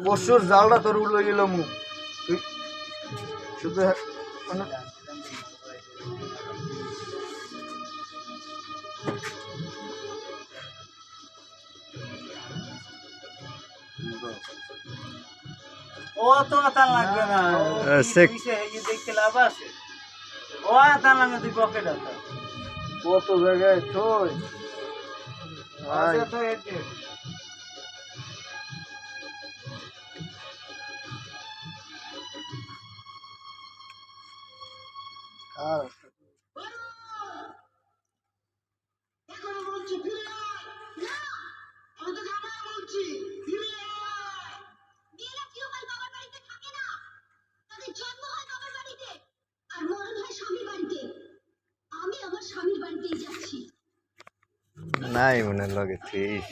বসুর জালটা তোর উড়ে গেল মু শুধু মানে ও তো আতান লাগবে না দেখতে লাভ আছে ও আতান লাগবে তুই পকেট আছে কত জায়গায় থই আচ্ছা তো এতে আর নাই মনে লাগে ফিস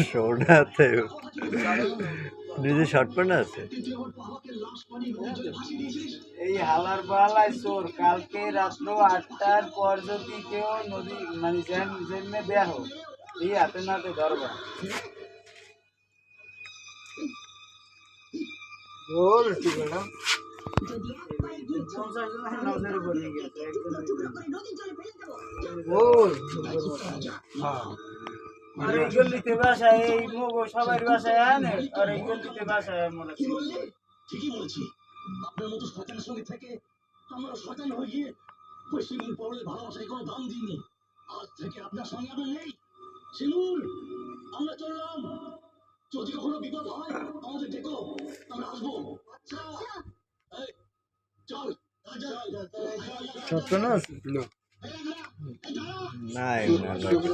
সোনা আছে নিজে শর্ট প্যান্ট আছে এই হালার পালায় চোর কালকে রাত্র 8টার পর যদি কেউ নদী মানে জেনে দেয়া হোক এই হাতে নাতে ধরবা বল ঠিক আছে নজরে পড়ে গেছে বল হ্যাঁ আর এই গলিতে বাসায় এই মোগো সবার বাসায় আনে আর এই গলিতে বাসায় মনে ঠিকই বলছি আপনার মতো শয়তানের সঙ্গে থেকে আমরা শয়তান হয়ে গিয়ে ওই শিমুল পড়লে ভালোবাসায় কোনো দাম দিইনি আজ থেকে আপনার সঙ্গে আমরা নেই শিমুল আমরা চললাম যদি কখনো বিপদ হয় আমাদের দেখো আমরা আসবো আচ্ছা এই, চল সত্য না নাই মনে লাগে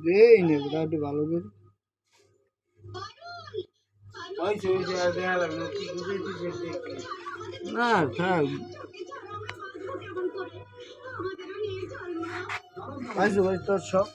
দেই নে বিরাট ভালো করে ওই যে দেয়া লাগলো কি বুঝাইতেছে না থাক আইসো ভাই তোর সব